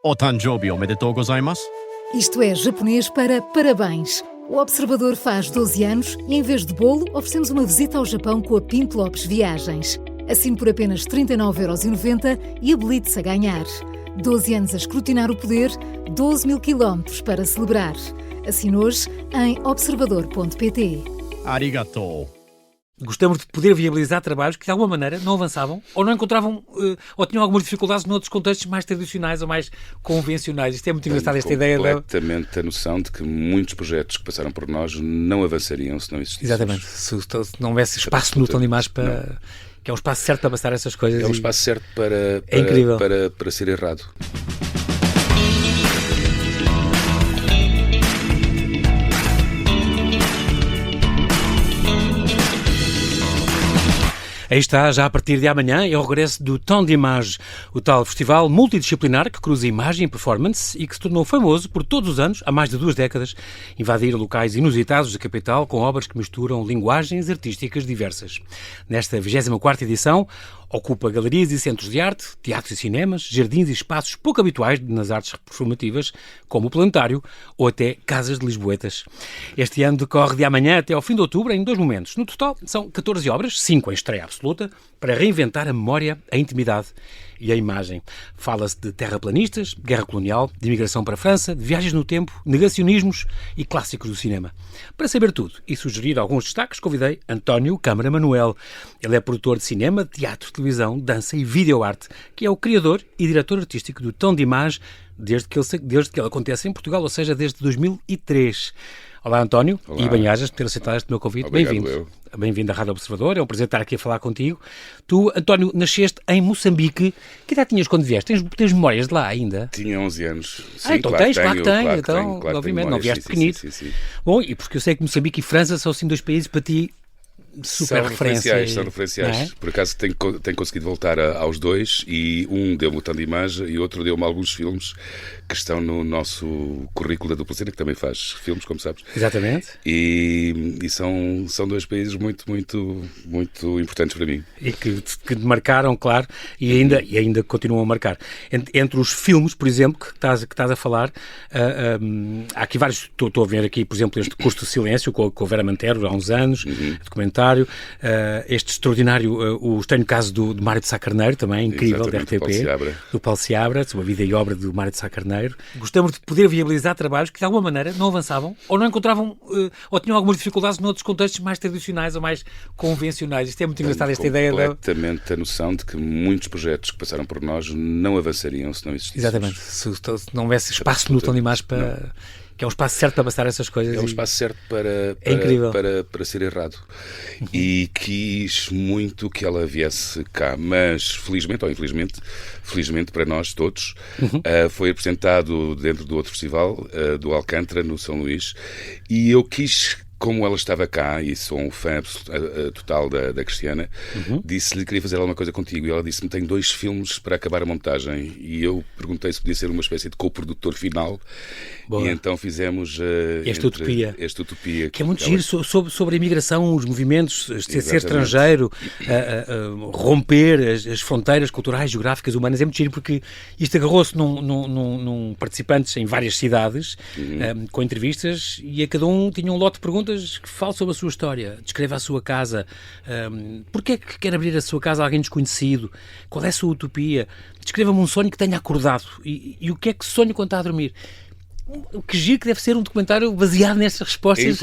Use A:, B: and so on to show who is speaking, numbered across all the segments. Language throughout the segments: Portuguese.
A: O Tanjobi omedetou gozaimasu.
B: Isto é japonês para parabéns. O Observador faz 12 anos e, em vez de bolo, oferecemos uma visita ao Japão com a Pinto Lopes Viagens. Assine por apenas 39,90€ e habilite-se a ganhar. 12 anos a escrutinar o poder, 12 mil quilómetros para celebrar. Assine hoje em observador.pt.
A: Arigatou.
C: Gostamos de poder viabilizar trabalhos que de alguma maneira não avançavam ou não encontravam ou tinham algumas dificuldades noutros contextos mais tradicionais ou mais convencionais. Isto é muito engraçado, esta ideia.
D: Completamente a noção de que muitos projetos que passaram por nós não avançariam se não existissem.
C: Exatamente. Se não houvesse espaço no Tão Dimas para... que é um espaço certo para passar essas coisas.
D: É um espaço certo para ser errado.
C: Aí está, já a partir de amanhã, é o regresso do Tão Dimas, o tal festival multidisciplinar que cruza imagem e performance e que se tornou famoso por todos os anos, há mais de 2 décadas, invadir locais inusitados da capital com obras que misturam linguagens artísticas diversas. Nesta 24ª edição, ocupa galerias e centros de arte, teatros e cinemas, jardins e espaços pouco habituais nas artes performativas, como o Planetário ou até casas de lisboetas. Este ano decorre de amanhã até ao fim de outubro em 2 momentos. No total, são 14 obras, 5 em estreia absoluta, para reinventar a memória, a intimidade e a imagem. Fala-se de terraplanistas, guerra colonial, de imigração para a França, de viagens no tempo, negacionismos e clássicos do cinema. Para saber tudo e sugerir alguns destaques, convidei António Câmara Manuel. Ele é produtor de cinema, teatro, televisão, dança e videoarte, que é o criador e diretor artístico do Tão Dimas desde que ele acontece em Portugal, ou seja, desde 2003. Olá, António. Olá. E bem-ajas por ter aceitado este meu convite. Bem-vindo. Bem-vindo à Rádio Observador, é um prazer estar aqui a falar contigo. Tu, António, nasceste em Moçambique. Que idade tinhas quando vieste? Tens memórias de lá ainda?
D: Tinha 11 anos. Sim,
C: então
D: claro
C: claro que tenho.
D: Então,
C: obviamente, não vieste pequenito.
D: Sim.
C: Bom, e porque eu sei que Moçambique e França são assim 2 países para ti super referenciais.
D: São referenciais. É? Por acaso tenho conseguido voltar aos 2 e um deu-me o Tão Dimas e outro deu-me alguns filmes que estão no nosso currículo da Dupla Cena, que também faz filmes, como sabes.
C: Exatamente.
D: E são 2 países muito, muito, muito importantes para mim.
C: E que marcaram, claro, e ainda continuam a marcar. Entre os filmes, por exemplo, que estás a falar, há aqui vários. Estou a ver aqui, por exemplo, este Custo de Silêncio, com a Vera Mantero, há uns anos, documentário. Este extraordinário, o Estranho Caso de Mário de Sá Carneiro, também incrível, da RTP, do Paulo Seabra, sobre a vida e obra do Mário de Sá Carneiro. Gostamos de poder viabilizar trabalhos que de alguma maneira não avançavam ou não encontravam ou tinham algumas dificuldades noutros contextos mais tradicionais ou mais convencionais. Isto é muito engraçado, esta ideia.
D: Completamente a noção de que muitos projetos que passaram por nós não avançariam se não existissem.
C: Exatamente. Se não houvesse espaço no Tão Dimas para... Que é um espaço certo para passar essas coisas.
D: É um espaço certo para ser errado. E quis muito que ela viesse cá, mas felizmente ou infelizmente, felizmente para nós todos, foi apresentado dentro do outro festival, do Alcântara, no São Luís, e eu quis... Como ela estava cá, e sou um fã total da Cristiana, disse-lhe que queria fazer alguma coisa contigo. E ela disse-me, tenho 2 filmes para acabar a montagem. E eu perguntei se podia ser uma espécie de co-produtor final. Boa. E então fizemos
C: esta
D: utopia.
C: Que é muito giro sobre a imigração, os movimentos, ser estrangeiro, romper as fronteiras culturais, geográficas, humanas. É muito giro porque isto agarrou-se num participantes em várias cidades, com entrevistas, e a cada um tinha um lote de perguntas que falam sobre a sua história, descreva a sua casa, porquê é que quer abrir a sua casa a alguém desconhecido, qual é a sua utopia, descreva-me um sonho que tenha acordado e o que é que sonha quando está a dormir. O que giro que deve ser um documentário baseado nestas respostas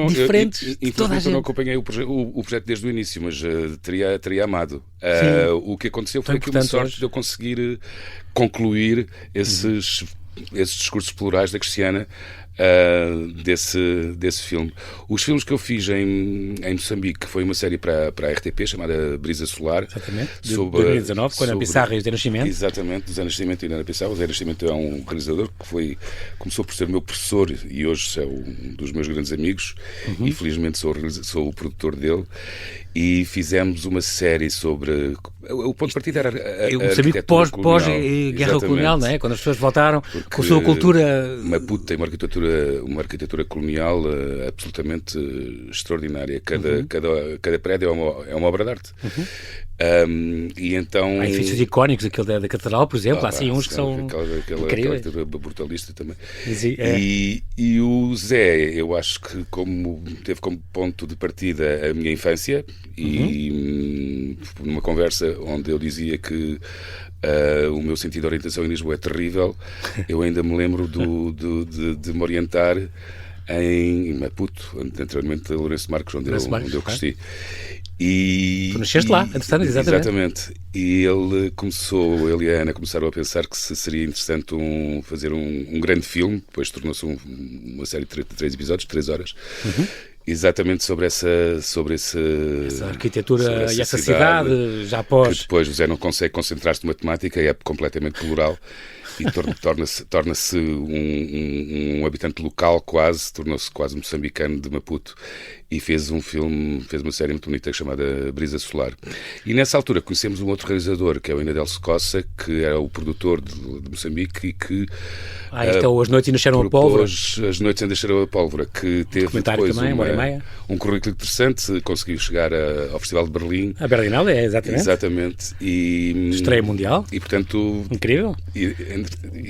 C: diferentes.
D: Infelizmente eu não acompanhei o projeto desde o início, mas teria amado. O que aconteceu foi que uma sorte de eu conseguir concluir esses discursos plurais da Cristiana desse filme. Os filmes que eu fiz em Moçambique foi uma série para a RTP chamada Brisa Solar.
C: Exatamente. De 2019, com a Ana Pissarra e o Zé Nascimento.
D: Exatamente, do Zé Nascimento e da Ana Pissarra. O Zé Nascimento é um realizador que começou por ser meu professor e hoje é um dos meus grandes amigos e felizmente sou o produtor dele. E fizemos uma série sobre... O ponto de partida era a
C: Moçambique pós-guerra colonial, não é? Quando as pessoas voltaram com a sua cultura...
D: Maputo tem uma arquitetura colonial absolutamente extraordinária. Cada prédio é uma obra de arte. E então...
C: Há edifícios icónicos, aquele da Catedral, por exemplo, há assim uns que são incríveis.
D: Aquela brutalista também.
C: É.
D: E o Zé, eu acho que teve como ponto de partida a minha infância, e numa conversa onde eu dizia que o meu sentido de orientação em Lisboa é terrível, eu ainda me lembro de me orientar em Maputo, anteriormente a Lourenço Marques, onde eu cresci.
C: Tu nasceste lá, exatamente.
D: E ele e a Ana começaram a pensar que seria interessante fazer um grande filme, depois tornou-se uma série de 3 episódios, de 3 horas, exatamente sobre essa
C: arquitetura e essa cidade, já após...
D: Que depois o Zé não consegue concentrar-se numa temática e é completamente plural. E torna-se um habitante local tornou-se quase moçambicano de Maputo, e fez uma série muito bonita chamada Brisa Solar. E nessa altura conhecemos um outro realizador, que é o Inadelso Cossa, que era o produtor de Moçambique, e que...
C: isto é As Noites Ainda Cheiram a Pólvora.
D: As Noites Ainda Cheiram a Pólvora, que teve depois
C: também,
D: um currículo interessante, conseguiu chegar ao Festival de Berlim.
C: A Berlinale,
D: exatamente. E
C: estreia mundial.
D: E, portanto...
C: Incrível.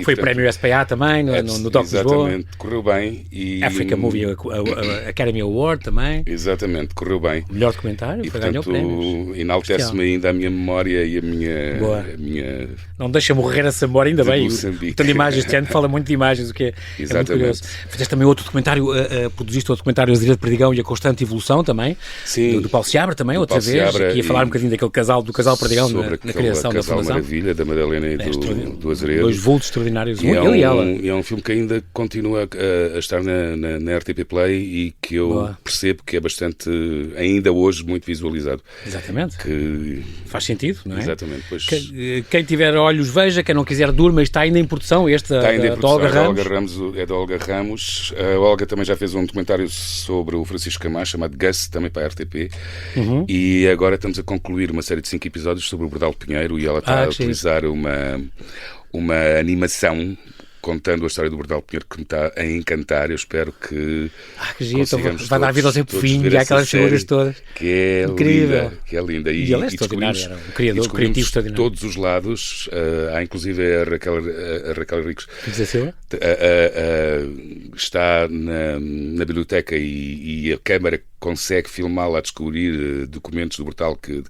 D: Foi
C: portanto, prémio SPA também, no Doc Lisboa.
D: Exatamente, correu bem.
C: Africa Movie Academy Award também.
D: Exatamente, correu bem.
C: Melhor documentário,
D: e,
C: ganhou prémios.
D: Enaltece-me ainda a minha memória e a minha...
C: Não deixa morrer essa memória, ainda bem. O tanto de imagens, este ano fala muito de imagens, o que é muito curioso. Fizeste também outro documentário, produziste outro documentário, As Ilhas de Perdigão e a Constante Evolução também. Sim. Do Paulo Seabra também, outra vez. Que ia falar um bocadinho do casal Perdigão na criação da Fundação.
D: Maravilha, da Madalena e do Azeredo.
C: Dois vultos extraordinários,
D: ele e ela. E é um filme que ainda continua a estar na RTP Play e que eu percebo que é bastante, ainda hoje, muito visualizado.
C: Exatamente. Faz sentido, não é?
D: Exatamente. Pois...
C: Quem tiver olhos veja, quem não quiser durma, está ainda em produção. Está ainda em produção,
D: é da Olga Ramos. A Olga também já fez um documentário sobre o Francisco Camacho, chamado Gus, também para a RTP. E agora estamos a concluir uma série de 5 episódios sobre o Bordal Pinheiro, e ela está a utilizar uma animação contando a história do Bordal Pinheiro, que me está a encantar. Eu espero que
C: consigamos vai dar vida ao Zé Pofinho e aquelas figuras todas.
D: Que é
C: incrível.
D: Linda. Que é linda.
C: E ele é extraordinário, era um criativo extraordinário.
D: Todos os lados. Há inclusive a Raquel Ricos. Está na biblioteca, e a câmara consegue filmá-la a descobrir documentos do Bordal que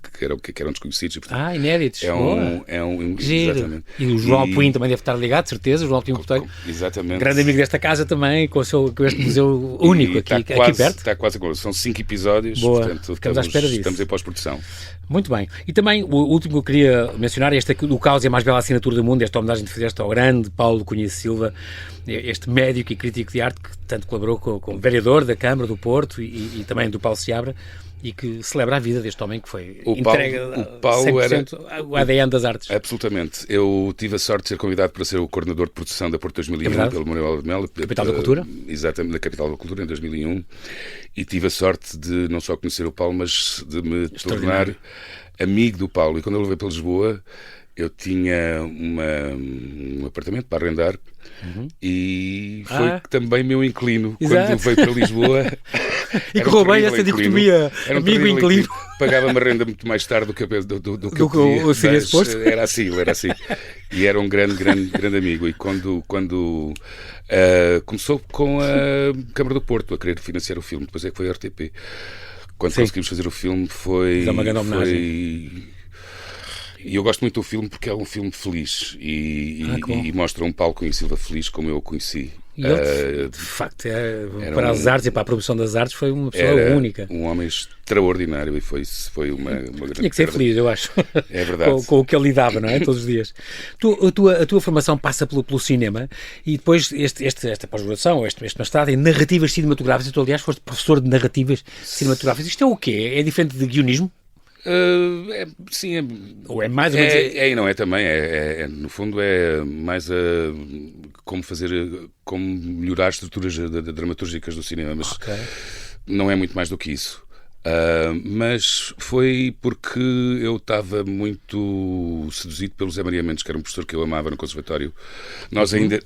D: eram desconhecidos. E, portanto,
C: inéditos.
D: Exatamente.
C: E o João Alpuim também deve estar ligado, de certeza. O João Alpuim,
D: exatamente.
C: Grande amigo desta casa também, com este museu único aqui perto.
D: Está quase agora. São 5 episódios.
C: Boa.
D: Portanto,
C: ficamos à espera disso.
D: Estamos em pós-produção.
C: Muito bem. E também o último que eu queria mencionar é este aqui, do Caos e a Mais Bela Assinatura do Mundo, esta homenagem que fizeste ao grande Paulo Cunha Silva, este médico e crítico de arte que tanto colaborou com o vereador da Câmara do Porto e também do Paulo Seabra, e que celebra a vida deste homem que foi entregue
D: Paulo
C: 100% o ADN das artes.
D: Absolutamente. Eu tive a sorte de ser convidado para ser o coordenador de produção da Porto 2001, pelo Manuel de Melo.
C: Capital da Cultura.
D: Exatamente, da Capital da Cultura, em 2001. E tive a sorte de não só conhecer o Paulo, mas de me tornar amigo do Paulo. E quando eu levei para Lisboa, eu tinha um apartamento para arrendar, e foi também meu inquilino.
C: Exato.
D: Quando veio para Lisboa.
C: E correu bem essa dicotomia, amigo e inquilino.
D: Pagava-me a renda muito mais tarde do que eu
C: seria suposto.
D: Era assim. E era um grande amigo. E quando começou com a Câmara do Porto a querer financiar o filme, depois é que foi a RTP. Quando conseguimos fazer o filme foi
C: uma grande homenagem.
D: E eu gosto muito do filme porque é um filme feliz e mostra um Paulo Cunha Silva feliz como eu o conheci.
C: E ele, de facto, para as artes e para a promoção das artes, foi uma pessoa única.
D: Um homem extraordinário, e foi uma grande...
C: Tinha que ser feliz, eu acho.
D: É verdade.
C: com o que ele lidava, não é? Todos os dias. A tua formação passa pelo cinema, e depois esta pós-graduação, este mestrado em narrativas cinematográficas. Tu, aliás, foste professor de narrativas cinematográficas. Isto é o quê? É diferente de guionismo?
D: Sim,
C: ou é mais ou menos...
D: e não é também, no fundo é mais como melhorar as estruturas dramaturgicas do cinema, mas não é muito mais do que isso. Mas foi porque eu estava muito seduzido pelo Zé Maria Mendes, que era um professor que eu amava no conservatório.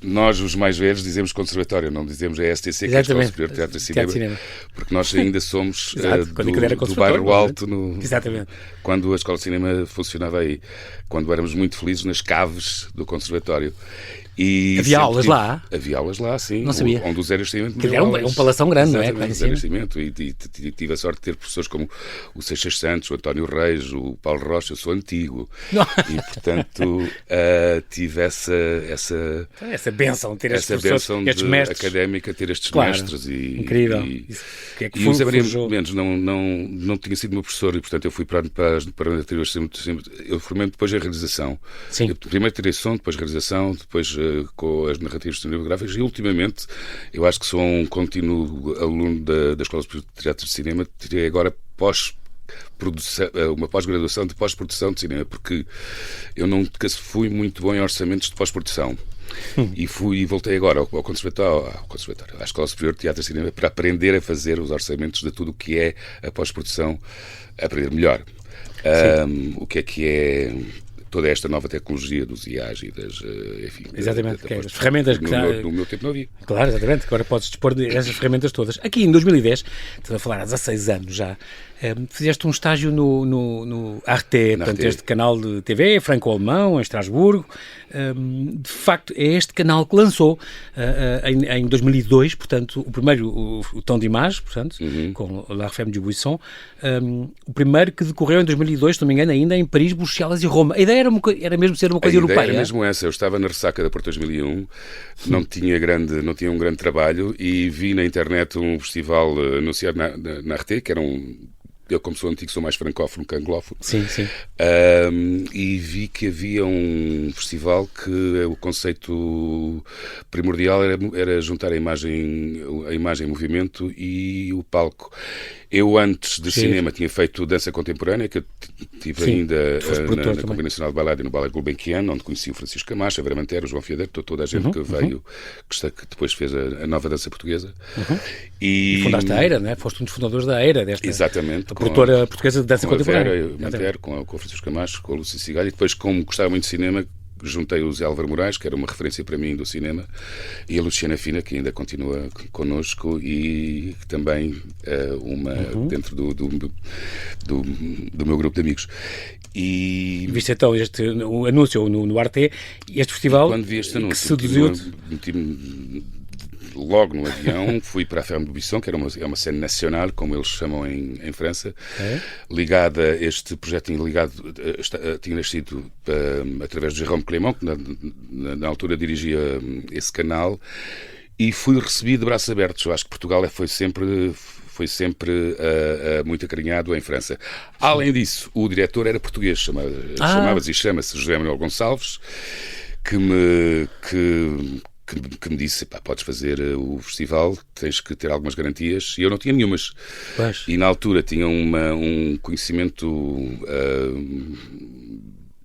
D: Nós, os mais velhos, dizemos conservatório, não dizemos a STC, que é a Escola Superior de Teatro e Cinema, porque nós ainda somos do bairro Alto, quando a Escola de Cinema funcionava aí, quando éramos muito felizes nas caves do conservatório. E
C: havia aulas lá?
D: Havia aulas lá, sim.
C: Não sabia.
D: Onde o Zé Nascimento
C: é um palação grande, não é?
D: O Zé Nascimento. E tive a sorte de ter professores como o Seixas Santos, o António Reis, o Paulo Rocha. Eu sou antigo. E, portanto, tive essa
C: bênção, ter estes
D: mestres académica, ter estes mestres.
C: Incrível.
D: E o Zé Maria Mendes não tinha sido meu professor e, portanto, eu fui para a anterior sempre. Eu formei-me depois a realização.
C: Sim.
D: Primeiro direção, depois realização, depois com as narrativas cinematográficas e, ultimamente, eu acho que sou um contínuo aluno da Escola Superior de Teatro de Cinema. Tirei agora uma pós-graduação de pós-produção de cinema, porque eu nunca fui muito bom em orçamentos de pós-produção. E voltei agora ao conservatório, à Escola Superior de Teatro e Cinema, para aprender a fazer os orçamentos de tudo o que é a pós-produção, aprender melhor. O que é toda esta nova tecnologia dos IAs e das, enfim...
C: Exatamente, as ferramentas que...
D: No meu tempo não havia.
C: Claro, exatamente, agora podes dispor dessas ferramentas todas. Aqui em 2010, estou a falar há 16 anos já, fizeste um estágio no Arte, portanto, este canal de TV franco-alemão, em Estrasburgo. De facto, é este canal que lançou em 2002, portanto, o primeiro, o Temps d'Image, portanto, com La Referme du Buisson, o primeiro que decorreu em 2002, se não me engano, ainda em Paris, Bruxelas e Roma. A ideia era mesmo ser uma coisa europeia.
D: Era mesmo essa. Eu estava na ressaca da Porto 2001, não tinha um grande trabalho e vi na internet um festival anunciado na Arte, que era eu, como sou antigo, sou mais francófono que anglófono.
C: Sim, sim.
D: E vi que havia um festival que o conceito primordial era juntar a imagem em movimento e o palco. Eu, antes de cinema, tinha feito dança contemporânea, que eu tive ainda na Companhia Nacional de Ballet e no Ballet Gulbenkian, onde conheci o Francisco Camacho, a Vera Mantero, o João Fiedeiro, toda a gente que veio, que depois fez a nova dança portuguesa.
C: E fundaste a EIRA, não é? Foste um dos fundadores da EIRA,
D: exatamente,
C: a produtora portuguesa de dança contemporânea.
D: A Vera Mantero, com o Francisco Camacho, com a Lúcia Cigalho, e depois, como gostava muito de cinema, juntei o Zé Álvaro Moraes, que era uma referência para mim do cinema, e a Luciana Fina, que ainda continua connosco e também dentro do meu grupo de amigos. E
C: viste então o anúncio no Arte, este festival,
D: quando vi este anúncio,
C: que seduziu-te?
D: Meti-me logo no avião, fui para a Ferme do Buisson, que é uma cena nacional, como eles chamam em França, ligada a este projeto, tinha nascido através de Jérôme Clément, que na altura dirigia esse canal, e fui recebido de braços abertos. Eu acho que Portugal foi sempre muito acarinhado em França. Além disso, o diretor era português, chamava-se e chama-se José Manuel Gonçalves, que me disse, podes fazer o festival, tens que ter algumas garantias, e eu não tinha nenhumas.
C: Pois.
D: E na altura tinha um conhecimento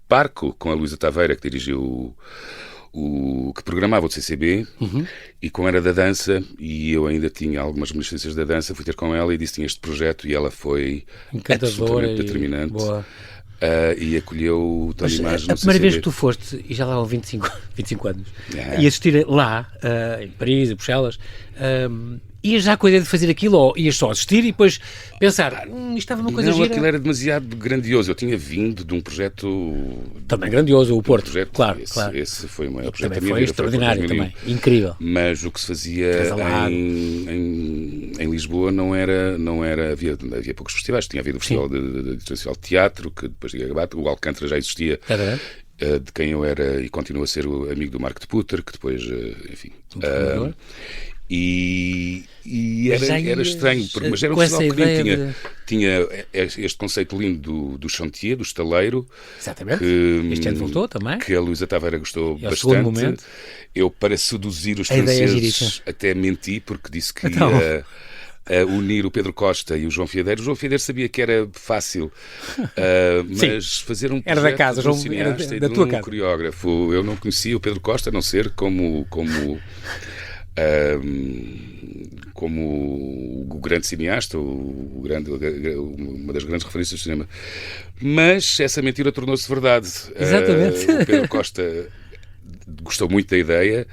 D: parco com a Luísa Taveira, que dirigiu que programava o CCB, e como era da dança, e eu ainda tinha algumas reminiscências da dança, fui ter com ela e disse que tinha este projeto, e ela foi absolutamente determinante.
C: Boa.
D: E acolheu o Temps d'Image no
C: A primeira
D: CCB.
C: vez que tu foste, e já lá há 25 anos, e assistir lá, em Paris, em Bruxelas, ias já com a ideia de fazer aquilo, ou ias só assistir e depois pensar, isto estava uma coisa gira?
D: Não, aquilo era demasiado grandioso. Eu tinha vindo de um projeto...
C: Também grandioso, o Porto, claro.
D: Esse foi o maior projeto da
C: também
D: minha
C: foi
D: vida.
C: extraordinário, também, incrível.
D: Mas o que se fazia em Lisboa não era havia poucos festivais. Tinha havido o Festival de Teatro, que depois tinha acabado, o Alcântara já existia. De quem eu era e continuo a ser o amigo do Mark de Putter, que depois, enfim... E era estranho, mas era um festival pequeno, tinha este conceito lindo do chantier, do estaleiro.
C: Exatamente.
D: Este
C: ano voltou também.
D: Que a Luísa Taveira gostou bastante. Eu, para seduzir os franceses, até menti, porque disse que ia unir o Pedro Costa e o João Fiedeiro. O João Fiedeiro sabia que era fácil, mas fazer um projeto
C: era da casa,
D: de um cineasta
C: da tua casa.
D: Coreógrafo. Eu não conhecia o Pedro Costa, a não ser como como o grande cineasta, uma das grandes referências do cinema. Mas essa mentira tornou-se verdade.
C: Exatamente.
D: O Pedro Costa gostou muito da ideia.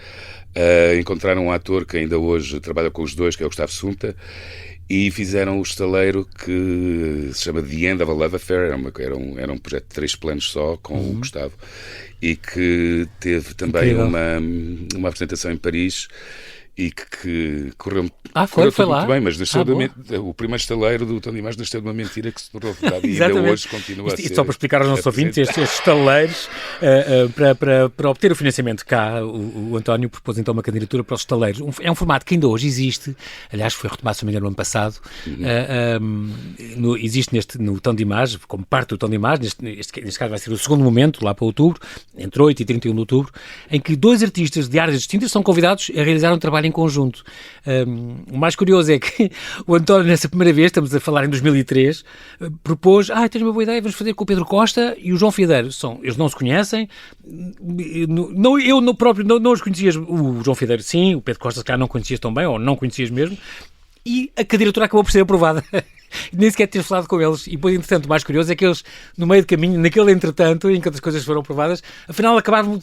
D: Encontraram um ator que ainda hoje trabalha com os dois, que é o Gustavo Sunta, e fizeram o estaleiro que se chama The End of a Love Affair. Era um projeto de 3 planos só, com o Gustavo, e que teve também uma apresentação em Paris e que correu tudo
C: lá?
D: Muito bem, mas o primeiro estaleiro do Tom Dimas nasceu de uma mentira que se tornou verdade e ainda hoje continua a ser.
C: Isto só para explicar aos nossos ouvintes, estes estaleiros, para obter o financiamento cá, o António propôs então uma candidatura para os estaleiros. É um formato que ainda hoje existe, aliás foi retomado, se não me engano, no ano passado. Existe no Tom Dimas, como parte do Tom Dimas, neste caso vai ser o segundo momento, lá para outubro, entre 8 e 31 de outubro, em que 2 artistas de áreas distintas são convidados a realizar um trabalho em conjunto. O mais curioso é que o António, nessa primeira vez, estamos a falar em 2003, propôs, tens uma boa ideia, vamos fazer com o Pedro Costa e o João Fiedeiro. Eles não se conhecem, eu próprio não os conhecia, o João Fiedeiro sim, o Pedro Costa se calhar não conhecias tão bem, ou não conhecias mesmo, e a candidatura acabou por ser aprovada. Nem sequer ter falado com eles. E depois, entretanto, o mais curioso é que eles, no meio do caminho, naquele entretanto, em que outras coisas foram aprovadas, afinal acabaram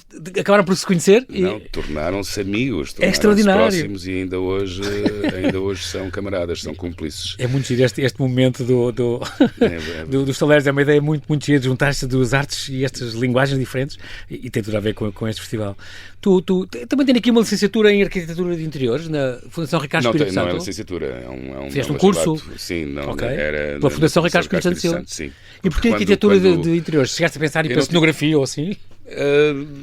C: por se conhecer.
D: Não, tornaram-se amigos, tornaram-se
C: extraordinário.
D: Próximos e ainda hoje são camaradas, são cúmplices.
C: É muito giro este momento dos estaleiros, é uma ideia muito, muito gira de juntar-se das artes e estas linguagens diferentes e tem tudo a ver com este festival. Tu também tens aqui uma licenciatura em Arquitetura de Interiores na Fundação Ricardo Espírito Santo?
D: Não é licenciatura, é um
C: Fizeste um curso?
D: Sim, não.
C: Okay.
D: Era
C: pela Fundação Ricardo Espírito Santo.
D: Sim.
C: E porquê Arquitetura de Interiores? Chegaste a pensar em cenografia ou assim?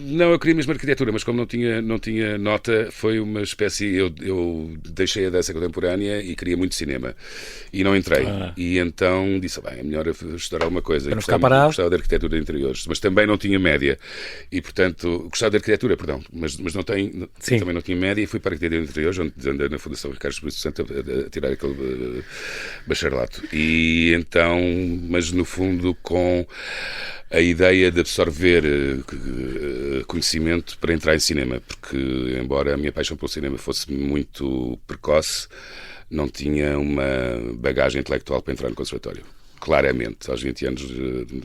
D: Não, eu queria mesmo arquitetura, mas como não tinha nota, foi uma espécie. Eu deixei a dança contemporânea e queria muito cinema. E não entrei. E então disse: é melhor estudar alguma coisa.
C: Para não ficar parado.
D: Gostava de arquitetura de interiores, mas também não tinha média. E portanto, gostava de arquitetura, perdão, mas também não tinha média e fui para a arquitetura de interiores, onde andei na Fundação Ricardo Espírito Santo a tirar aquele bacharelato. E então, mas no fundo, com a ideia de absorver conhecimento para entrar em cinema, porque embora a minha paixão pelo cinema fosse muito precoce, não tinha uma bagagem intelectual para entrar no conservatório. Claramente, aos 20 anos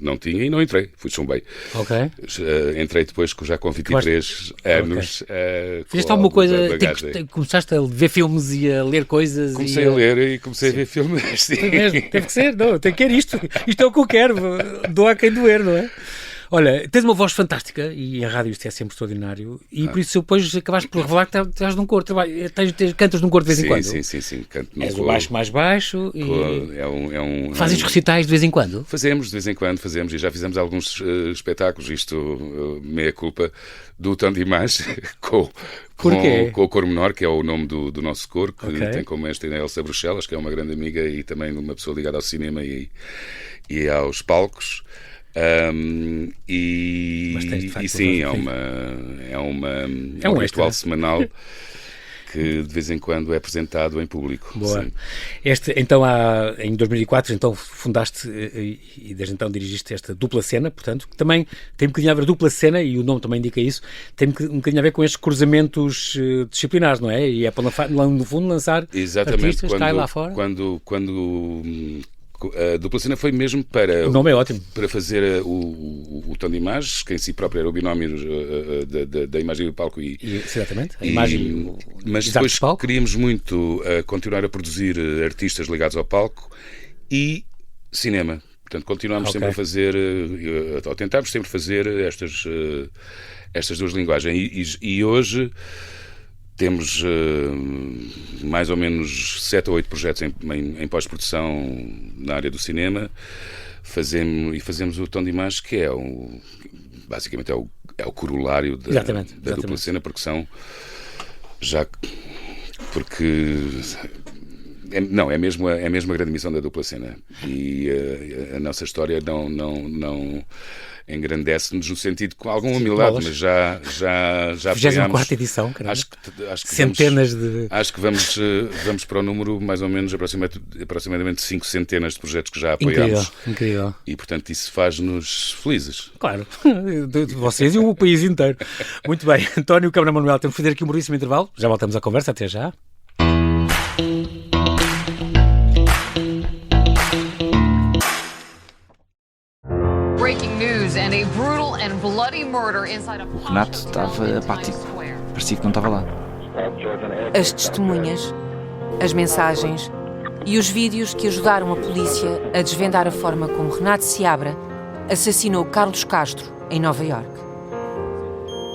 D: não tinha e não entrei, fui chumbei.
C: Ok.
D: Entrei depois já com 23 anos.
C: Fizeste alguma coisa? Começaste a ver filmes e a ler coisas?
D: Comecei a ler e comecei a ver filmes. Sim.
C: Mesmo, teve que ser, não, tem que querer isto. Isto é o que eu quero, doa a quem doer, não é? Olha, tens uma voz fantástica e a rádio isto é sempre extraordinário e por isso depois acabaste por revelar que estás num coro. Cantas num coro de vez em quando?
D: Sim. Canto num
C: És
D: coro.
C: o baixo mais baixo e... Fazes recitais de vez em quando?
D: Fazemos, de vez em quando, e já fizemos alguns espetáculos, meia culpa, do Tom Dimas com o Coro Menor, que é o nome do nosso coro, que tem como mestre a Elsa Bruxelas, que é uma grande amiga e também uma pessoa ligada ao cinema e aos palcos. Sim, é um ritual semanal que de vez em quando é apresentado em público.
C: Boa.
D: Sim.
C: Então, em 2004, então, fundaste e desde então dirigiste esta dupla cena, portanto, que também tem um bocadinho a ver, dupla cena, e o nome também indica isso, tem um bocadinho a ver com estes cruzamentos disciplinares, não é? E é para, no fundo, lançar artistas, cai lá fora.
D: Quando a dupla cena foi mesmo para...
C: O nome é ótimo.
D: Para fazer o Tom Dimas, que em si próprio era o binómio da imagem do palco
C: exatamente. A imagem...
D: Mas depois queríamos muito continuar a produzir artistas ligados ao palco e cinema. Portanto, continuámos sempre a fazer, ou tentámos sempre fazer estas duas linguagens. E hoje temos mais ou menos 7 ou 8 projetos em pós-produção na área do cinema. Fazemos o Tom Dimas, que basicamente é o corolário da dupla cena, porque É mesmo a grande missão da dupla cena. E a nossa história não engrandece-nos no sentido com alguma humildade, mas já
C: 24ª edição, caramba.
D: Acho que
C: centenas
D: acho que vamos para o número mais ou menos aproximadamente 5 centenas de projetos que já apoiamos.
C: Incrível.
D: E portanto isso faz-nos felizes.
C: Claro, vocês e o país inteiro. Muito bem, António Câmara Manuel, temos que fazer aqui um brevíssimo intervalo. Já voltamos à conversa, até já.
E: O Renato estava apático. Parecia que não estava lá.
F: As testemunhas, as mensagens e os vídeos que ajudaram a polícia a desvendar a forma como Renato Seabra assassinou Carlos Castro em Nova Iorque.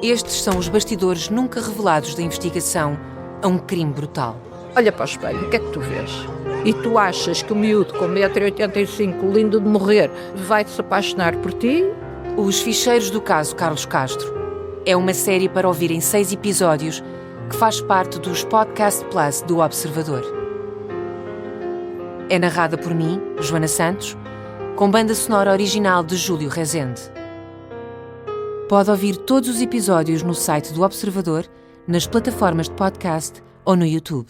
F: Estes são os bastidores nunca revelados da investigação a um crime brutal.
G: Olha para o espelho, o que é que tu vês? E tu achas que o miúdo com 1,85 m, lindo de morrer, vai-se apaixonar por ti?
F: Os Ficheiros do Caso Carlos Castro é uma série para ouvir em 6 episódios que faz parte dos Podcast Plus do Observador. É narrada por mim, Joana Santos, com banda sonora original de Júlio Rezende. Pode ouvir todos os episódios no site do Observador, nas plataformas de podcast ou no YouTube.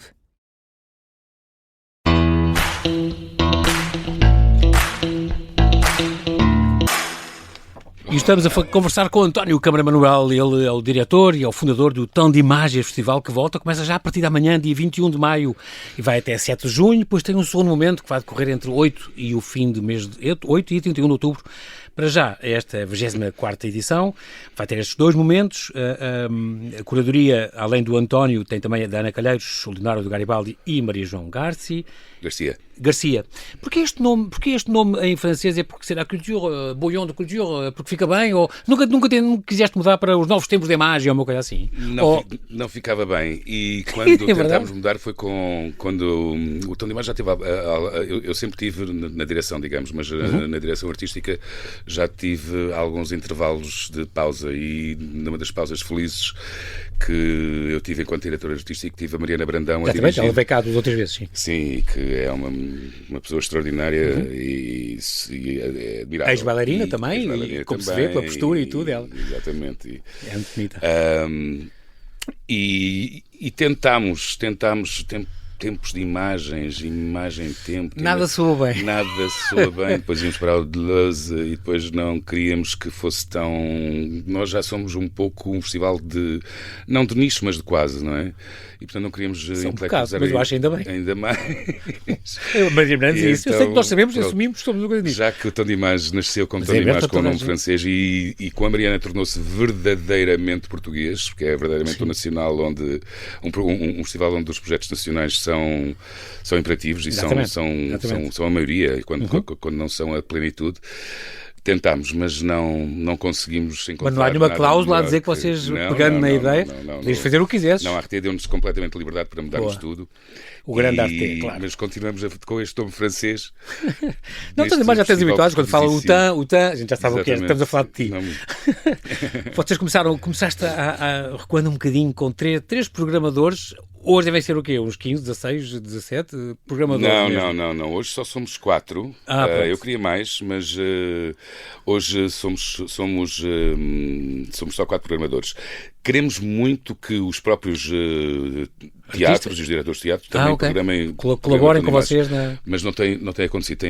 C: E estamos a conversar com o António Câmara Manuel. Ele é o diretor e é o fundador do Tom de Imagens Festival, que começa já a partir da manhã, dia 21 de maio, e vai até 7 de junho. Depois tem um segundo momento que vai decorrer entre 8 e o fim do mês de 8 e 31 de outubro. Para já, esta 24ª edição vai ter estes 2 momentos. A curadoria, além do António, tem também a da Ana Calheiros, o Leonardo do Garibaldi e Maria João Garcia. Porquê este nome em francês? É porque será culture, bouillon de culture, porque fica bem? Ou nunca quiseste mudar para os novos tempos de imagem ou uma coisa assim?
D: Não ficava bem. E quando tentámos mudar foi quando o Tom de Imagem já teve... Eu sempre tive na direção, digamos, mas na direção artística já tive alguns intervalos de pausa, e numa das pausas felizes que eu tive enquanto diretor artístico, tive a Mariana Brandão a dirigir.
C: Ela veio cá 2 ou 3 vezes, sim.
D: Sim, que é uma pessoa extraordinária e é admirável.
C: Ex-bailarina também, como se vê, pela postura e tudo dela.
D: Exatamente.
C: É muito bonita.
D: E tentámos tempos de tempo.
C: Nada soa bem.
D: Depois íamos para o Deleuze e depois não queríamos que fosse tão... Nós já somos um pouco um festival de... Não de nicho, mas de quase, não é? E portanto não queríamos
C: intelectualizar... Mas eu acho ainda bem.
D: Ainda mais.
C: Mas isso, eu sei que nós sabemos, assumimos, somos um grande nicho.
D: Já que o Tom de Imagem nasceu como Tom de Imagem, com o nome francês, e com a Mariana tornou-se verdadeiramente português, porque é verdadeiramente o nacional, onde um festival onde os projetos nacionais são imperativos e são a maioria, quando não são a plenitude. Tentámos, mas não conseguimos encontrar.
C: Mas não há nenhuma cláusula a dizer que vocês, pegando na ideia, podias fazer o que quisesses.
D: Não, a RT deu-nos completamente liberdade para mudarmos tudo.
C: O grande RT, claro.
D: Mas continuamos com este nome francês.
C: Não, mas já tens habituados, quando fala o TAN, a gente já sabe o que é, estamos a falar de ti. Vocês começaste recuando um bocadinho com 3 programadores. Hoje devem ser o quê? Uns 15, 16, 17 programadores?
D: Não. Hoje só somos 4. Eu queria mais, mas hoje somos só 4 programadores. Queremos muito que os próprios teatros e os diretores de teatro também programem...
C: Colaborem com vocês,
D: Mas não tem acontecido.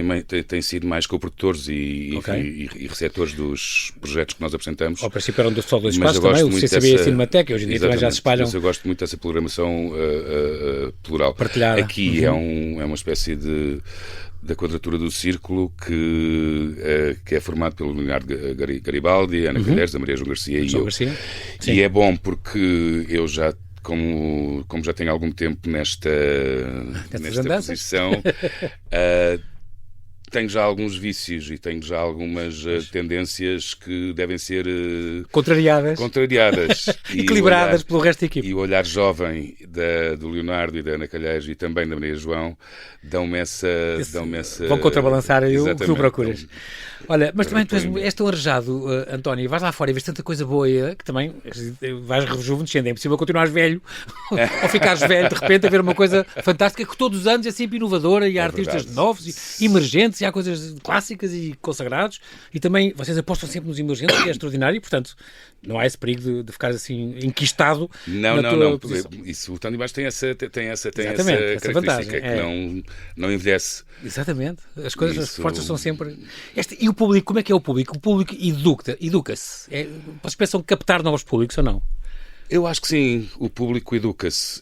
D: Tem sido mais co-produtores e receptores dos projetos que nós apresentamos.
C: Ao princípio eram só 2 espaços também, o CCB e a Cinemateca, hoje em dia também já se espalham.
D: Mas eu gosto muito dessa programação plural.
C: Partilhada.
D: Aqui é uma espécie da quadratura do círculo que é formado pelo Leonardo Garibaldi, Ana Calheiros, a Maria João Garcia e eu. E é bom porque eu já, como já tenho algum tempo nesta posição, tenho já alguns vícios e tenho já algumas tendências que devem ser
C: contrariadas
D: equilibradas
C: pelo resto da equipe.
D: E o olhar jovem do Leonardo e da Ana Calheiros e também da Maria João dão-me essa...
C: Vão contrabalançar o que tu procuras.
D: Então,
C: olha, mas também tu és tão arejado, António, vais lá fora e vês tanta coisa boa que também vais rejuvenescendo. É impossível continuares velho ou ficares velho de repente a ver uma coisa fantástica que todos os anos é sempre inovadora e há artistas novos e emergentes e há coisas clássicas e consagrados e também vocês apostam sempre nos emergentes, que é extraordinário, portanto não há esse perigo de ficar assim enquistado.
D: Não.
C: Posição.
D: Isso, o Tom de Baixo tem essa característica
C: vantagem,
D: que não envelhece.
C: Exatamente. As coisas as fortes são sempre... E o público, como é que é o público? O público educa-se. Vocês pensam captar novos públicos ou não?
D: Eu acho que sim, o público educa-se.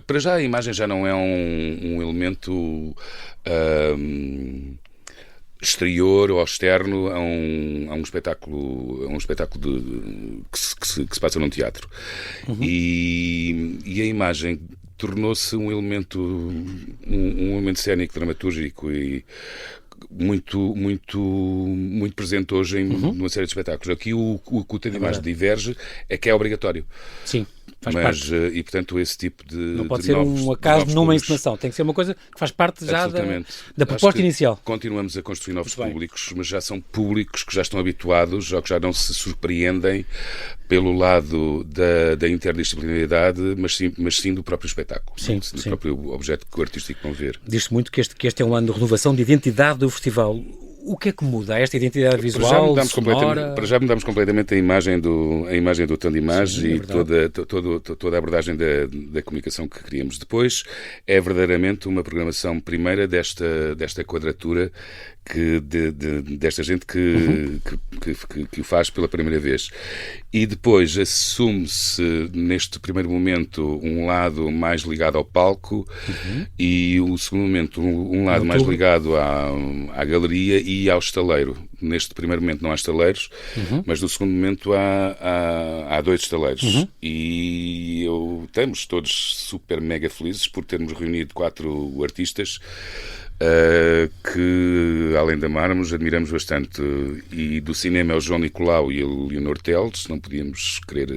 D: Para já a imagem já não é um elemento exterior ou externo a um espetáculo, que se passa num teatro. E a imagem tornou-se um elemento cénico, dramatúrgico e muito presente hoje em uma série de espetáculos. Aqui o que o Tom de Baixo diverge é que é obrigatório.
C: Sim. Faz parte.
D: E, portanto, esse tipo de
C: não pode ser um acaso numa encenação, tem que ser uma coisa que faz parte já da proposta inicial.
D: Continuamos a construir novos públicos, mas já são públicos que já estão habituados ou que já não se surpreendem pelo lado da interdisciplinaridade, mas sim do próprio espetáculo, do próprio objeto artístico que vão ver.
C: Diz-se muito que este é um ano de renovação de identidade do festival. O que é que muda? Esta identidade visual, sonora?
D: Para já mudamos completamente a imagem do Tom de Image e toda a abordagem da comunicação que queríamos. Depois é verdadeiramente uma programação primeira desta quadratura desta gente que o faz pela primeira vez. E depois assume-se, neste primeiro momento, um lado mais ligado ao palco e o segundo momento, um lado mais ligado à galeria e ao estaleiro. Neste primeiro momento não há estaleiros, mas no segundo momento há 2 estaleiros. E estamos todos super mega felizes por termos reunido 4 artistas que, além de amarmos, admiramos bastante. E do cinema é o João Nicolau e o Leonor Teles, não podíamos querer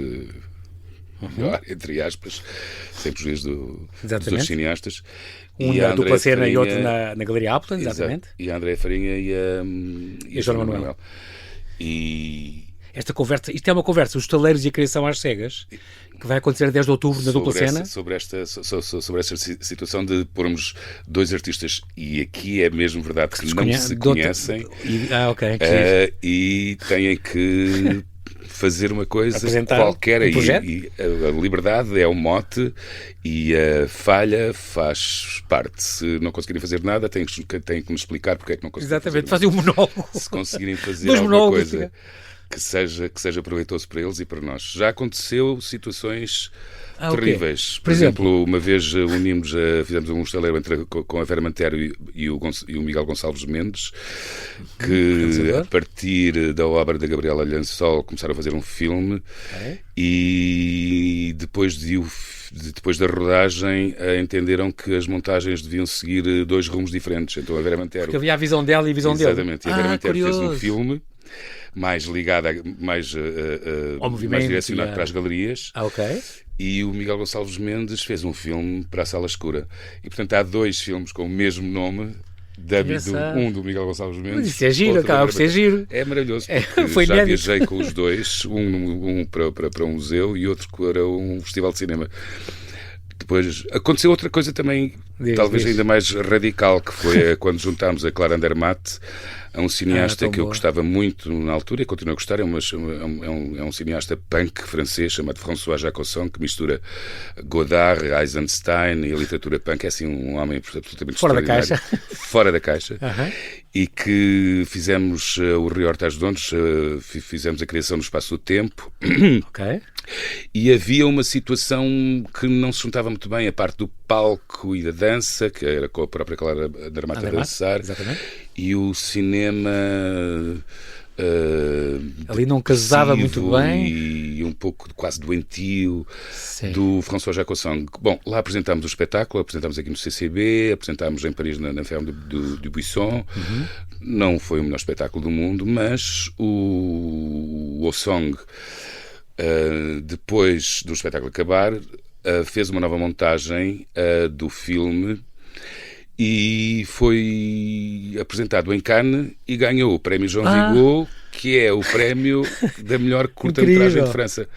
D: melhor, entre aspas, sem prejuízo dos cineastas.
C: Um na dupla cena Farinha, e outro na Galeria Appleton, exatamente.
D: E a Andréa Farinha e a Joana Manuel. E
C: esta conversa, isto é uma conversa, os estaleiros e a criação às cegas, que vai acontecer a 10 de outubro na dupla cena.
D: Sobre esta situação de pormos 2 artistas, e aqui é mesmo verdade que não se conhecem, e têm que fazer uma coisa qualquer, e a liberdade é o mote e a falha faz parte. Se não conseguirem fazer nada, têm que nos explicar porque é que não conseguem.
C: Exatamente, fazer um monólogo.
D: Se conseguirem fazer alguma coisa que seja proveitoso para eles e para nós. Já aconteceu situações terríveis. Por exemplo, uma vez fizemos um estaleiro com a Vera Mantero e o Miguel Gonçalves Mendes, que a partir da obra da Gabriela Lhansol começaram a fazer um filme e depois da rodagem entenderam que as montagens deviam seguir 2 rumos diferentes. Então a Vera Mantero...
C: Porque havia a visão dela e a visão dele.
D: Exatamente. E a Vera Mantero fez um filme mais ligado, mais direcionado para as galerias. E o Miguel Gonçalves Mendes fez um filme para a Sala Escura. E, portanto, há 2 filmes com o mesmo nome, um do Miguel Gonçalves Mendes.
C: Mas isso é giro, acaba por ser giro.
D: É maravilhoso, porque já viajei com os 2, um para um museu e outro para um festival de cinema. Depois aconteceu outra coisa também, talvez ainda mais radical, que foi quando juntámos a Clara Andermatt a um cineasta que eu gostava muito na altura e continuo a gostar. É um cineasta punk francês chamado François Jacosson, que mistura Godard, Eisenstein e a literatura punk. É assim um homem absolutamente fora da caixa. E que fizemos o Rio Horta dos Donos, fizemos a criação no Espaço do Tempo. E havia uma situação que não se juntava muito bem, a parte do palco e da dança, que era com a própria Clara Andermatt a dançar, e o cinema
C: ali não casava muito bem.
D: E um pouco quase doentio do François Jacquesson. Bom, lá apresentámos o espetáculo, apresentámos aqui no CCB, apresentámos em Paris na Ferme du Buisson. Não foi o melhor espetáculo do mundo, mas o Song, depois do espetáculo acabar, fez uma nova montagem do filme e foi apresentado em Cannes e ganhou o prémio Jean Vigo, que é o prémio da melhor curta-metragem de França.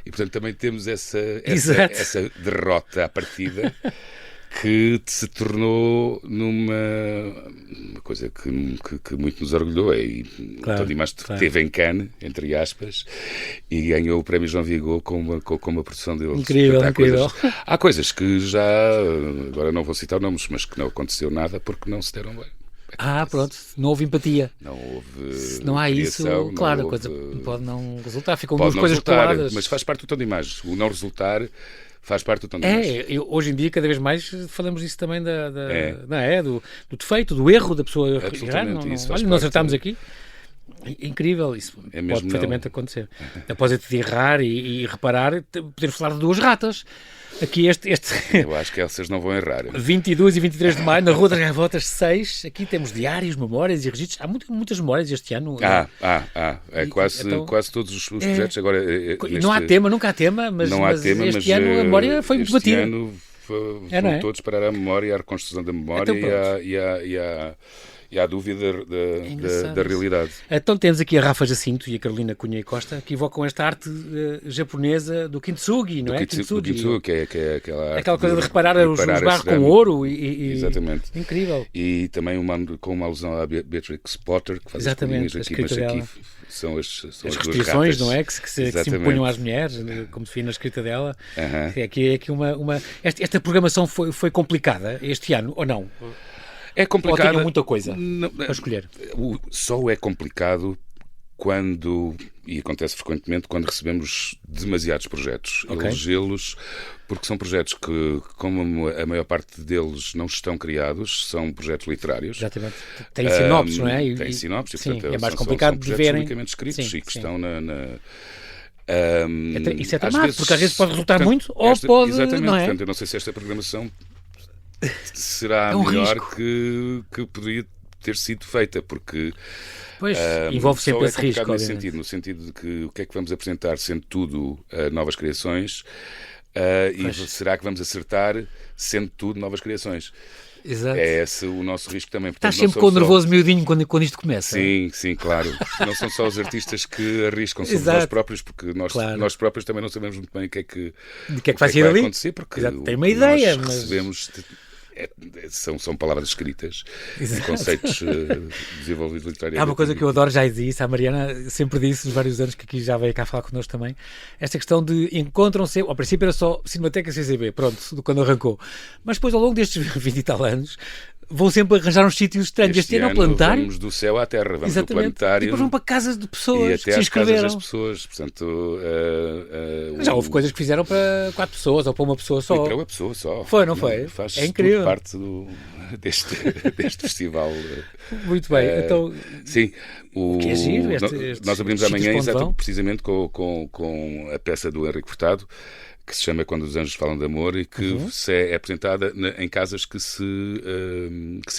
D: E, portanto, também temos essa derrota à partida que se tornou numa coisa que muito nos orgulhou. Tom Dimas esteve em Cannes, entre aspas, e ganhou o prémio Jean Vigo com uma produção dele.
C: Incrível.
D: Há coisas que já, agora não vou citar nomes, mas que não aconteceu nada porque não se deram bem.
C: Pronto, não houve empatia.
D: Não houve.
C: Se não há
D: criação,
C: isso, claro, a coisa pode não resultar. Ficam duas coisas coladas.
D: Mas faz parte do tom de imagem. O não resultar faz parte do tom de imagem.
C: Hoje em dia, cada vez mais falamos isso também do defeito, do erro da pessoa errar. Não acertámos aqui. Incrível, isso pode perfeitamente acontecer. Após de errar e reparar, podemos falar de duas ratas. Aqui
D: Eu acho que essas não vão errar.
C: 22 e 23 de maio, na Rua das Gaivotas 6. Aqui temos diários, memórias e registros. Há muitas memórias este ano.
D: É quase todos os projetos. Agora,
C: não há tema, nunca há tema, mas este ano a memória foi muito batida.
D: Este ano foram todos parar a memória, a reconstrução da memória e à dúvida da realidade.
C: Então temos aqui a Rafa Jacinto e a Carolina Cunha e Costa, que evocam esta arte japonesa do kintsugi, não é?
D: Kintsugi, que é
C: aquela coisa de reparar os barros com ouro.
D: Exatamente.
C: Incrível.
D: E também com uma alusão à Beatrix Potter, que faz
C: exatamente,
D: as mas aqui são as
C: restrições, não é? Que se impunham às mulheres, como se via na escrita dela. Aqui esta programação foi complicada este ano, ou não?
D: É complicado.
C: Ou tinha muita coisa para escolher?
D: Só é complicado quando, e acontece frequentemente, quando recebemos demasiados projetos. Elegê-los, porque são projetos que, como a maior parte deles não estão criados, são projetos literários.
C: Exatamente. Tem sinopses, não é?
D: Tem sinopses,
C: sim,
D: portanto,
C: é mais complicado de verem.
D: Publicamente escritos e que estão
C: isso é tramado, porque às vezes pode resultar muito, ou pode...
D: Exatamente,
C: não é?
D: Portanto, eu não sei se esta programação será melhor que poderia ter sido feita, porque
C: envolve sempre esse risco.
D: No sentido de que o que é que vamos apresentar, sendo tudo novas criações, e será que vamos acertar, sendo tudo novas criações?
C: Exato.
D: É esse o nosso risco também. Portanto,
C: estás sempre com o nervoso miudinho quando isto começa.
D: Sim, claro. Não são só os artistas que arriscam, somos nós próprios, porque nós próprios também não sabemos muito bem o que é que vai
C: ser ali
D: acontecer, porque
C: tem uma ideia,
D: nós recebemos... São palavras escritas, conceitos desenvolvidos literariamente.
C: Há uma coisa que eu adoro, já disse, a Mariana sempre disse nos vários anos que aqui já veio cá falar connosco também, esta questão de encontram-se, ao princípio era só Cinemateca CCB, pronto, quando arrancou, mas depois ao longo destes 20 e tal anos vão sempre arranjar uns sítios estranhos. Este ano é o planetário.
D: Vamos do céu à terra, vamos
C: exatamente,
D: do planetário.
C: E depois vão para casas de pessoas
D: e até
C: que se inscreveram.
D: Casas das pessoas, portanto...
C: já houve coisas que fizeram para 4 pessoas ou para uma pessoa só.
D: Foi para uma pessoa só.
C: Foi, não foi?
D: Faz
C: é incrível.
D: Tudo parte deste festival.
C: Muito bem, então...
D: Sim.
C: Que é giro,
D: nós abrimos amanhã precisamente com a peça do Henrique Furtado, que se chama Quando os Anjos Falam de Amor e que é apresentada em casas que se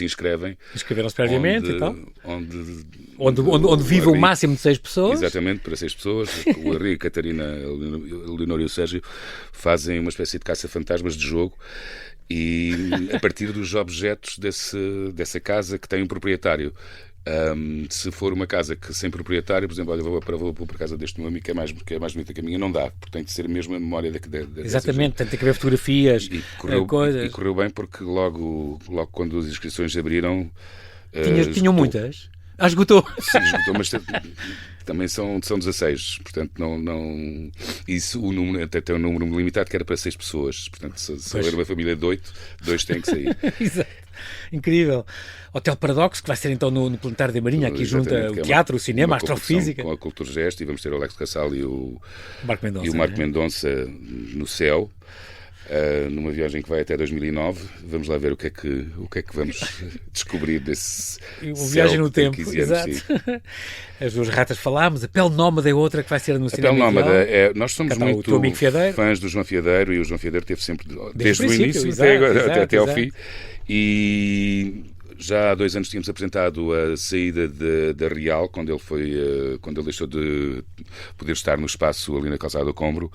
D: inscrevem.
C: Inscreveram-se previamente e tal. Onde vive o máximo de 6 pessoas.
D: Exatamente, para 6 pessoas. O Henrique, a Catarina, a Leonor e o Sérgio fazem uma espécie de caça-fantasmas de jogo e a partir dos objetos dessa casa que tem um proprietário. Se for uma casa sem proprietário, por exemplo, olha, vou para a casa deste meu amigo que é mais bonita que a minha, não dá, porque tem de ser mesmo a memória
C: exatamente, tem que haver fotografias
D: e correu bem porque logo quando as inscrições abriram
C: tinham muitas. Esgotou.
D: Sim, esgotou, mas também são 16, portanto não isso, o número até tem um número limitado que era para 6 pessoas, portanto se houver uma família de 8, 2 têm que sair.
C: Exato. Incrível. Hotel Paradoxo, que vai ser então no Planetário da Marinha, aqui junto ao teatro, o cinema, a astrofísica.
D: Com a Culturgest, e vamos ter o Alex Cassal e o
C: Marco Mendonça,
D: Mendonça no céu. numa viagem que vai até 2009. Vamos lá ver o que é que vamos descobrir desse
C: Uma viagem no tempo,
D: exato.
C: As duas ratas falámos, a Pele Nómada é outra que vai ser no cinema.
D: A Pele Nómada, nós somos muito fãs do João Fiedeiro, e o João Fiedeiro teve sempre, desde o início até ao fim, e já há 2 anos tínhamos apresentado a saída da Real, quando ele deixou de poder estar no espaço ali na Calçada do Combro,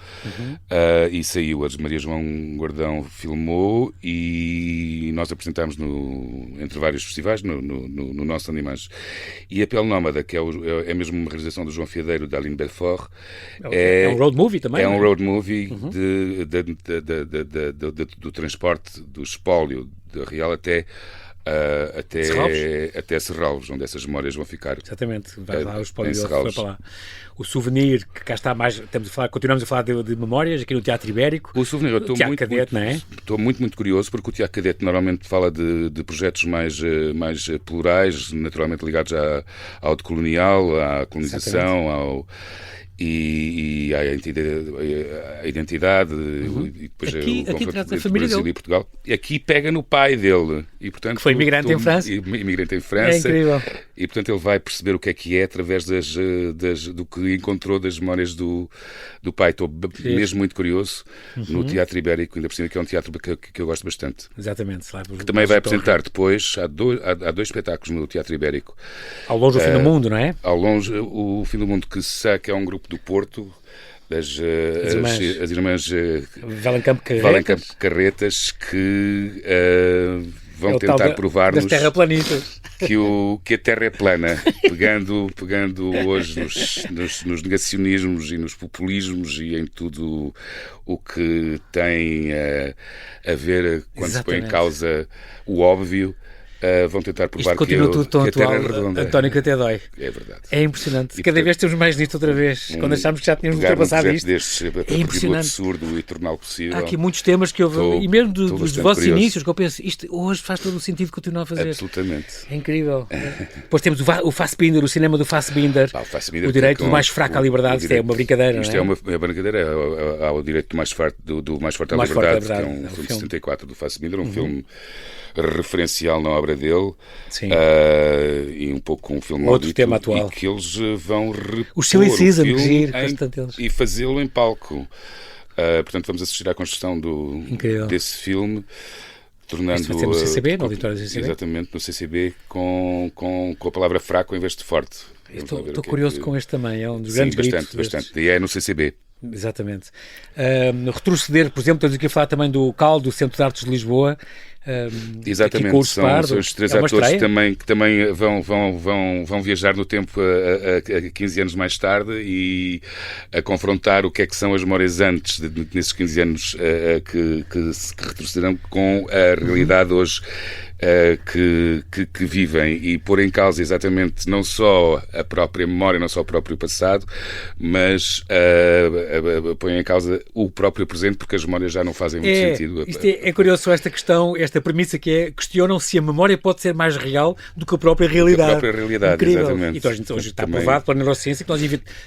D: e saiu. A Maria João Guardão filmou e nós apresentámos entre vários festivais no nosso Animais. E a Pele Nómada, que é mesmo uma realização do João Fiedeiro, da Aline Belfort.
C: É um road movie também.
D: É um road movie do transporte do espólio da Real até Serralves, onde essas memórias vão ficar.
C: Exatamente, vai lá o espólio dele, foi para lá. O Souvenir, que cá está mais, continuamos a falar de memórias, aqui no Teatro Ibérico.
D: O Souvenir, eu estou muito curioso, porque o Teatro Cadete normalmente fala de projetos mais plurais, naturalmente ligados ao decolonial, à colonização, e a identidade, e depois
C: aqui
D: o confronto
C: trata a
D: entre
C: família
D: Brasil
C: dele.
D: E Portugal. E aqui pega no pai dele. E, portanto,
C: que foi imigrante em França.
D: Imigrante em França.
C: É incrível.
D: E, portanto, ele vai perceber o que é através do que encontrou das memórias do pai. Estou mesmo muito curioso no Teatro Ibérico, ainda por cima, que é um teatro que eu gosto bastante.
C: Exatamente.
D: Que também vai apresentar depois, há 2 espetáculos no Teatro Ibérico.
C: Ao longe do fim do mundo, não é?
D: Ao longe, o fim do mundo, que é um grupo do Porto, as irmãs
C: Valencampo
D: Carretas, que vão tentar provar-nos
C: das terraplanistas
D: que a Terra é plana, pegando hoje nos negacionismos e nos populismos e em tudo o que tem a ver quando se põe em causa o óbvio. Vão tentar provar que a Terra é redonda.
C: António, que até dói.
D: É verdade.
C: É impressionante. E cada vez temos mais nisto outra vez. Quando achámos que já tínhamos ultrapassado isto.
D: É impressionante. O absurdo e torná-lo possível.
C: Há aqui muitos temas que e mesmo dos vossos inícios, que eu penso, isto hoje faz todo o sentido continuar a fazer.
D: Absolutamente.
C: É incrível. Depois temos o Fassbinder, o cinema do Fassbinder. O direito do mais fraco à liberdade. Isto é uma brincadeira,
D: isto
C: não é?
D: É uma brincadeira. Há o direito do mais forte à liberdade, que é um filme de 74 do Fassbinder, um filme referencial na obra dele. E um pouco com um filme
C: outro tema atual,
D: e que eles vão repor
C: o Silly Season,
D: e fazê-lo em palco. Portanto, vamos assistir à construção desse filme, tornando
C: no CCB, no auditório do CCB.
D: Exatamente, no CCB, com a palavra fraco em vez de forte.
C: Estou curioso com este também, é um dos grandes gritos.
D: Bastante. E é no CCB.
C: Exatamente. Retroceder, por exemplo, estamos aqui a falar também do CAL, do Centro de Artes de Lisboa.
D: Exatamente, são os 3 atores que também vão viajar no tempo a 15 anos mais tarde e a confrontar o que são as memórias antes, nesses 15 anos que se retrocederão com a realidade hoje que vivem, e pôr em causa exatamente não só a própria memória, não só o próprio passado, mas põe em causa o próprio presente, porque as memórias já não fazem muito sentido.
C: Isto é curioso, esta questão, esta premissa que questionam se a memória pode ser mais real do que a própria realidade.
D: Incrível. Exatamente.
C: E então, hoje está provado pela neurociência que nós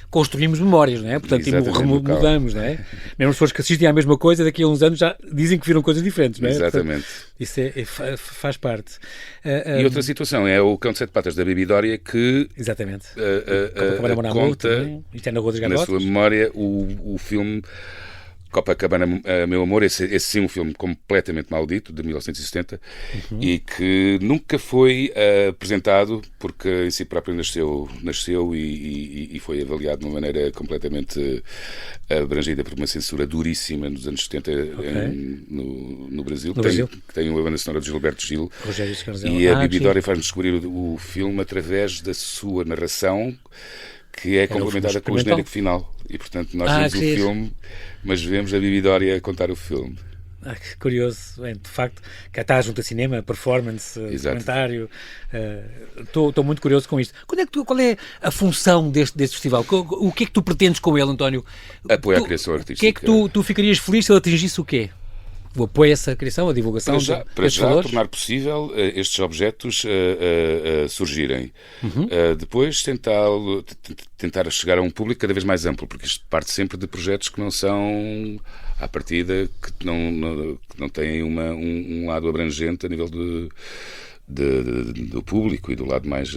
C: construímos memórias, não é? Portanto, mudamos, não é? Mesmo as pessoas que assistem à mesma coisa, daqui a uns anos já dizem que viram coisas diferentes, não é?
D: Exatamente.
C: Portanto, isso faz parte.
D: E outra situação é o Cão de Sete Patas da Baby Dória, que
C: exatamente.
D: conta
C: isto é na Rua das
D: na sua memória o filme Copacabana, Meu Amor, esse sim, um filme completamente maldito, de 1970, e que nunca foi apresentado, porque em si próprio nasceu e foi avaliado de uma maneira completamente abrangida por uma censura duríssima nos anos 70 no Brasil, que tem uma banda sonora de Gilberto Gil, e a Bibi Dória faz-nos descobrir o filme através da sua narração, que é complementada com o genérico final. E, portanto, nós vemos o filme, mas vemos a Bibi Dória contar o filme.
C: Que curioso. Bem, de facto, cá está junto a cinema, performance, documentário. Estou muito curioso com isto. Qual é a função deste festival? O que é que tu pretendes com ele, António?
D: Apoio à criação artística.
C: O que é que tu ficarias feliz se ele atingisse o quê? o apoio a essa criação, a divulgação
D: para já
C: valores?
D: tornar possível estes objetos surgirem. Depois tentar chegar a um público cada vez mais amplo, porque isto parte sempre de projetos que não são, à partida, que não têm um lado abrangente a nível do público e do lado mais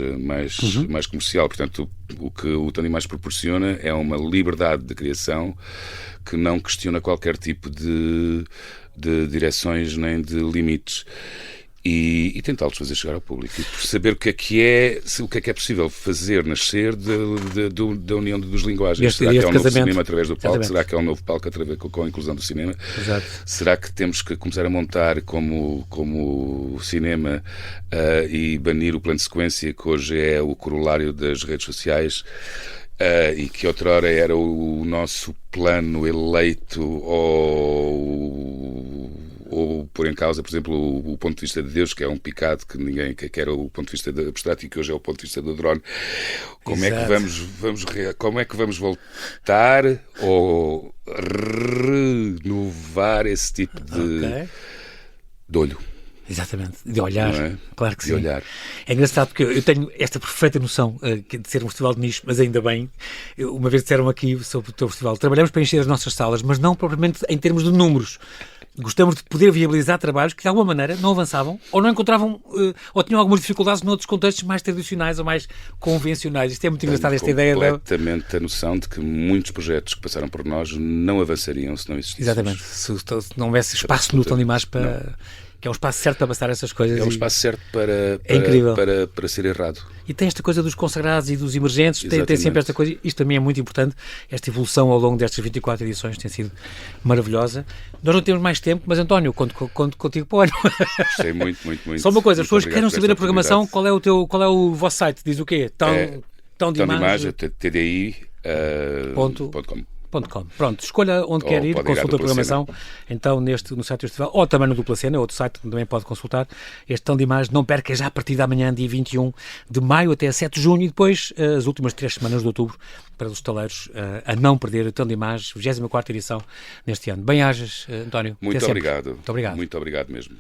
D: comercial. Portanto, o que o Tondimagem proporciona é uma liberdade de criação que não questiona qualquer tipo de direções nem de limites. E tentá-los fazer chegar ao público e saber o que é possível fazer nascer da união das linguagens. Será que é um novo cinema através do palco? Será que é um novo palco através com a inclusão do cinema?
C: Exato.
D: Será que temos que começar a montar como cinema e banir o plano de sequência, que hoje é o corolário das redes sociais? E que outrora era o nosso plano eleito ou pôr em causa, por exemplo, o ponto de vista de Deus, que é um picado que ninguém que era o ponto de vista abstrato e que hoje é o ponto de vista do drone. Como é que vamos voltar ou renovar esse tipo de olho?
C: Exatamente, de olhar, claro que sim.
D: De olhar.
C: É engraçado porque eu tenho esta perfeita noção de ser um festival de nicho, mas ainda bem, uma vez disseram aqui sobre o teu festival, trabalhamos para encher as nossas salas, mas não propriamente em termos de números. Gostamos de poder viabilizar trabalhos que de alguma maneira não avançavam ou não encontravam ou tinham algumas dificuldades noutros contextos mais tradicionais ou mais convencionais. Isto é muito engraçado, esta ideia.
D: Completamente a noção de que muitos projetos que passaram por nós não avançariam se não existissem.
C: Exatamente, se não houvesse espaço no Tondimagem para... que é um espaço certo para passar essas coisas.
D: É um espaço certo para ser errado.
C: E tem esta coisa dos consagrados e dos emergentes, tem sempre esta coisa, isto também é muito importante, esta evolução ao longo destas 24 edições tem sido maravilhosa. Nós não temos mais tempo, mas António, conto contigo para o ano.
D: Gostei muito.
C: Só uma coisa, as pessoas que queiram saber a programação, qual é o vosso site? Diz o quê?
D: Tondimagem, tdi.com.
C: Pronto, escolha onde quer ir, consulta a programação, então no site do festival, ou também no Dupla Cena, outro site que também pode consultar, este Tondimagem, não perca já a partir de amanhã, dia 21 de maio até 7 de junho, e depois as últimas 3 semanas de outubro, para os estaleiros a não perder a Tondimagem, 24ª edição neste ano. Bem-ajas, António.
D: Muito obrigado.
C: Muito obrigado.
D: Muito obrigado mesmo.